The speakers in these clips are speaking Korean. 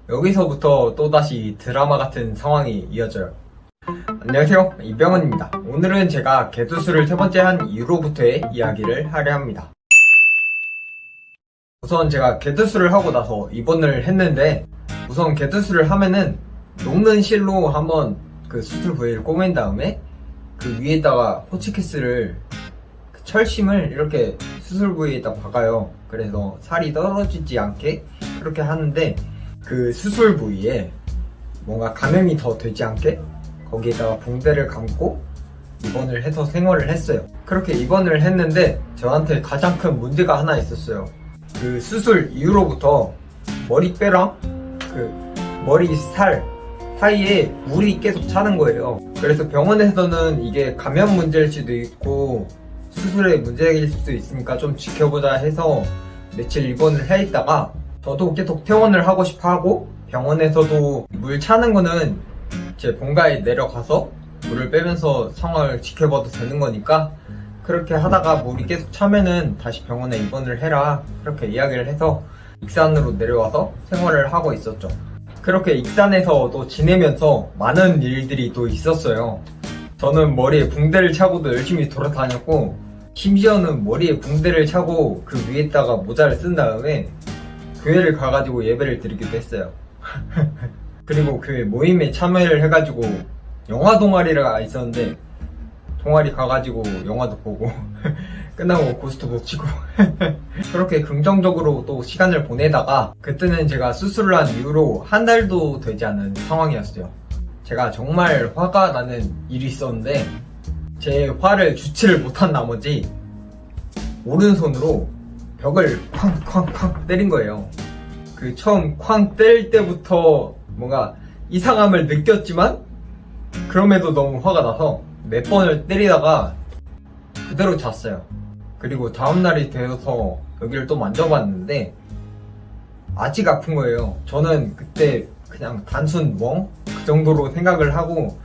여기서부터 또다시 드라마 같은 상황이 이어져요. 안녕하세요, 이병헌입니다. 오늘은 제가 개투수를 세 번째 한 이후로부터의 이야기를 하려 합니다. 우선 제가 개투수를 하고 나서 입원을 했는데, 우선 개투수를 하면은 녹는 실로 한번 그 수술 부위를 꼬맨 다음에 그 위에다가 호치키스를 철심을 이렇게 수술 부위에다 박아요. 그래서 살이 떨어지지 않게 그렇게 하는데, 그 수술 부위에 뭔가 감염이 더 되지 않게 거기에다가 붕대를 감고 입원을 해서 생활을 했어요. 그렇게 입원을 했는데 저한테 가장 큰 문제가 하나 있었어요. 그 수술 이후로부터 머리뼈랑 그 머리 살 사이에 물이 계속 차는 거예요. 그래서 병원에서는 이게 감염 문제일 수도 있고 수술의 문제일 수도 있으니까 좀 지켜보자 해서 며칠 입원을 해 있다가 저도 계속 퇴원을 하고 싶어 하고, 병원에서도 물 차는 거는 제 본가에 내려가서 물을 빼면서 상황을 지켜봐도 되는 거니까 그렇게 하다가 물이 계속 차면은 다시 병원에 입원을 해라, 그렇게 이야기를 해서 익산으로 내려와서 생활을 하고 있었죠. 그렇게 익산에서 또 지내면서 많은 일들이 또 있었어요. 저는 머리에 붕대를 차고도 열심히 돌아다녔고, 심지어는 머리에 붕대를 차고 그 위에다가 모자를 쓴 다음에 교회를 가가지고 예배를 드리기도 했어요. 그리고 교회 모임에 참여를 해가지고 영화 동아리가 있었는데, 동아리 가가지고 영화도 보고 끝나고 고스톱도 치고 그렇게 긍정적으로 또 시간을 보내다가, 그때는 제가 수술을 한 이후로 한 달도 되지 않은 상황이었어요. 제가 정말 화가 나는 일이 있었는데, 제 화를 주체를 못한 나머지 오른손으로 벽을 쾅쾅쾅 때린 거예요. 그 처음 쾅 때릴 때부터 뭔가 이상함을 느꼈지만 그럼에도 너무 화가 나서 몇 번을 때리다가 그대로 잤어요. 그리고 다음날이 되어서 여기를 또 만져봤는데 아직 아픈 거예요. 저는 그때 그냥 단순 멍? 그 정도로 생각을 하고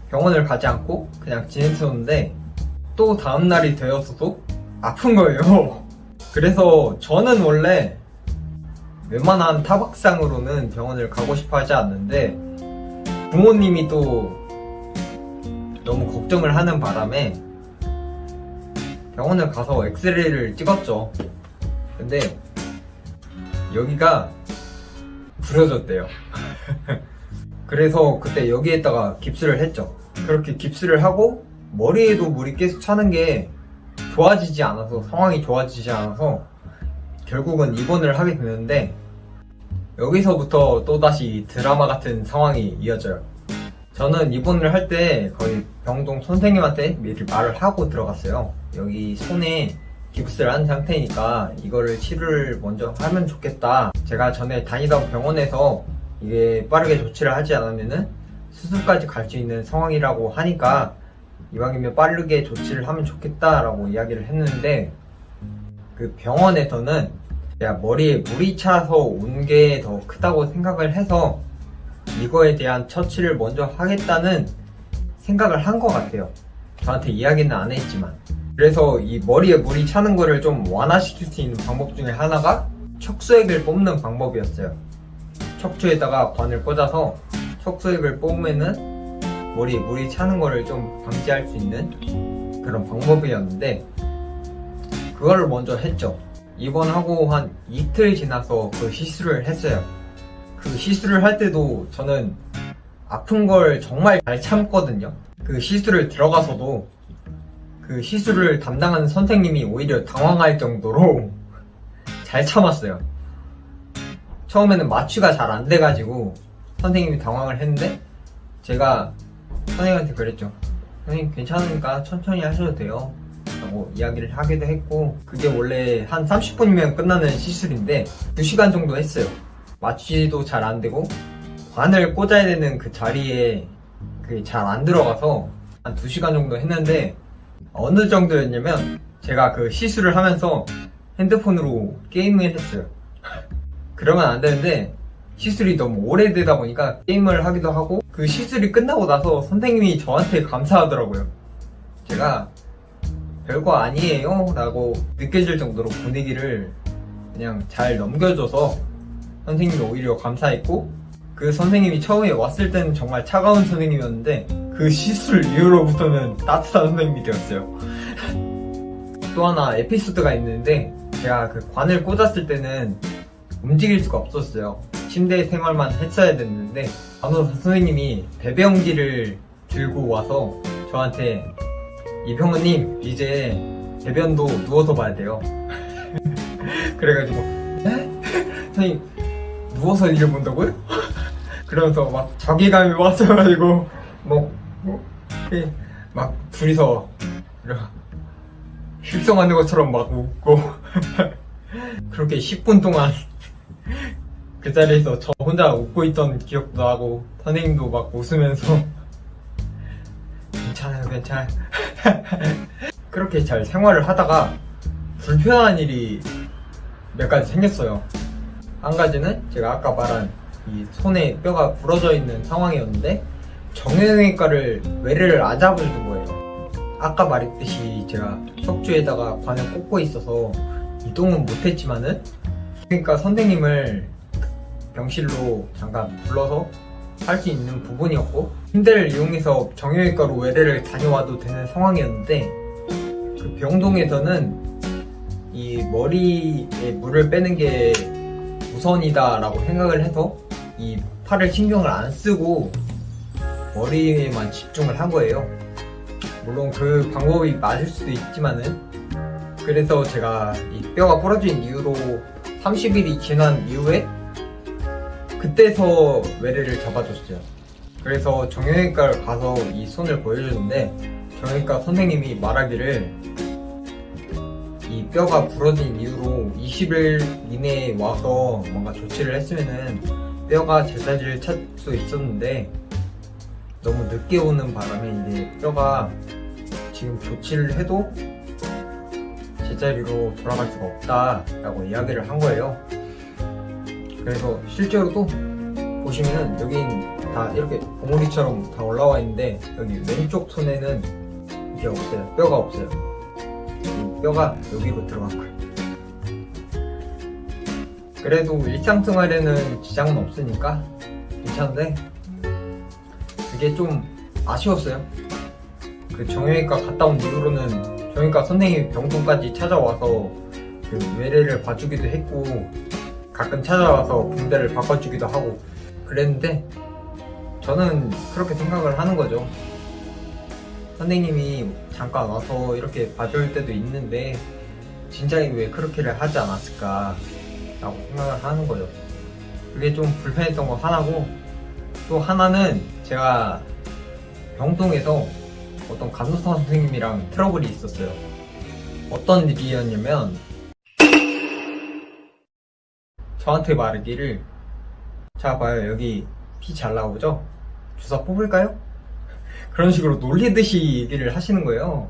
병원을 가지 않고 그냥 지냈었는데, 또 다음날이 되어서도 아픈 거예요. 그래서 저는 원래 웬만한 타박상으로는 병원을 가고 싶어 하지 않는데, 부모님이 또 너무 걱정을 하는 바람에 병원을 가서 엑스레이를 찍었죠. 근데 여기가 부러졌대요. 그래서 그때 여기에다가 깁스를 했죠. 그렇게 깁스를 하고 머리에도 물이 계속 차는 게 좋아지지 않아서, 상황이 좋아지지 않아서 결국은 입원을 하게 되는데, 여기서부터 또다시 드라마 같은 상황이 이어져요. 저는 입원을 할 때 거의 병동 선생님한테 미리 말을 하고 들어갔어요. 여기 손에 깁스를 한 상태니까 이거를 치료를 먼저 하면 좋겠다. 제가 전에 다니던 병원에서 이게 빠르게 조치를 하지 않으면은 수술까지 갈 수 있는 상황이라고 하니까 이왕이면 빠르게 조치를 하면 좋겠다라고 이야기를 했는데, 그 병원에서는 제가 머리에 물이 차서 온 게 더 크다고 생각을 해서 이거에 대한 처치를 먼저 하겠다는 생각을 한 것 같아요. 저한테 이야기는 안 했지만. 그래서 이 머리에 물이 차는 거를 좀 완화시킬 수 있는 방법 중에 하나가 척수액을 뽑는 방법이었어요. 척추에다가 관을 꽂아서 척수액을 뽑으면은 머리에 물이 차는 거를 좀 방지할 수 있는 그런 방법이었는데, 그거를 먼저 했죠. 입원하고 한 이틀 지나서 그 시술을 했어요. 그 시술을 할 때도 저는 아픈 걸 정말 잘 참거든요. 그 시술을 들어가서도 그 시술을 담당하는 선생님이 오히려 당황할 정도로 잘 참았어요. 처음에는 마취가 잘 안 돼가지고 선생님이 당황을 했는데, 제가 선생님한테 그랬죠. 선생님 괜찮으니까 천천히 하셔도 돼요 라고 이야기를 하기도 했고, 그게 원래 한 30분이면 끝나는 시술인데 2시간 정도 했어요. 마취도 잘 안 되고 관을 꽂아야 되는 그 자리에 그게 잘 안 들어가서 한 2시간 정도 했는데, 어느 정도였냐면 제가 그 시술을 하면서 핸드폰으로 게임을 했어요. 그러면 안 되는데 시술이 너무 오래되다 보니까 게임을 하기도 하고, 그 시술이 끝나고 나서 선생님이 저한테 감사하더라고요. 제가 별거 아니에요 라고 느껴질 정도로 분위기를 그냥 잘 넘겨줘서 선생님이 오히려 감사했고, 그 선생님이 처음에 왔을 때는 정말 차가운 선생님이었는데 그 시술 이후로부터는 따뜻한 선생님이 되었어요. 또 하나 에피소드가 있는데, 제가 그 관을 꽂았을 때는 움직일 수가 없었어요. 침대 생활만 했어야 됐는데 간호사 선생님이 배변기를 들고 와서 저한테 이병헌님 이제 배변도 누워서 봐야 돼요. 그래가지고 에? 선생님 누워서 일을 본다고요? 그러면서 막 자괴감이 왔어가지고 막 둘이서 hil성하는 것처럼 막 웃고 그렇게 10분 동안 그 자리에서 저 혼자 웃고 있던 기억도 나고, 선생님도 막 웃으면서 괜찮아요 그렇게 잘 생활을 하다가 불편한 일이 몇 가지 생겼어요. 한 가지는 제가 아까 말한 이 손에 뼈가 부러져 있는 상황이었는데 정형외과를 외래를 안 잡아주는 거예요. 아까 말했듯이 제가 척추에다가 관을 꽂고 있어서 이동은 못했지만은, 그러니까 선생님을 병실로 잠깐 불러서 할 수 있는 부분이었고, 침대를 이용해서 정형외과로 외래를 다녀와도 되는 상황이었는데, 그 병동에서는 이 머리에 물을 빼는 게 우선이다 라고 생각을 해서 이 팔을 신경을 안 쓰고 머리에만 집중을 한 거예요. 물론 그 방법이 맞을 수도 있지만은, 그래서 제가 이 뼈가 부러진 이후로 30일이 지난 이후에 그때서 외래를 잡아줬어요. 그래서 정형외과를 가서 이 손을 보여줬는데 정형외과 선생님이 말하기를 이 뼈가 부러진 이후로 20일 이내에 와서 뭔가 조치를 했으면은 뼈가 제자리를 찾을 수 있었는데 너무 늦게 오는 바람에 이제 뼈가 지금 조치를 해도 제자리로 돌아갈 수가 없다라고 이야기를 한 거예요. 그래서 실제로도 보시면은 여기 다 이렇게 봉우리처럼 다 올라와 있는데 여기 왼쪽 손에는 이게 없어요. 뼈가 없어요. 이 뼈가 여기로 들어갔고요. 그래도 일상생활에는 지장은 없으니까 괜찮은데 그게 좀 아쉬웠어요. 그 정형외과 갔다 온 이후로는 정형외과 선생님이 병동까지 찾아와서 그 외래를 봐주기도 했고 가끔 찾아와서 붕대를 바꿔주기도 하고 그랬는데, 저는 그렇게 생각을 하는 거죠. 선생님이 잠깐 와서 이렇게 봐줄 때도 있는데 진작에 왜 그렇게를 하지 않았을까 라고 생각을 하는 거죠. 그게 좀 불편했던 거 하나고, 또 하나는 제가 병동에서 어떤 간호사 선생님이랑 트러블이 있었어요. 어떤 일이었냐면 저한테 말하기를, 자 봐요 여기 피 잘 나오죠? 주사 뽑을까요? 그런 식으로 놀리듯이 얘기를 하시는 거예요.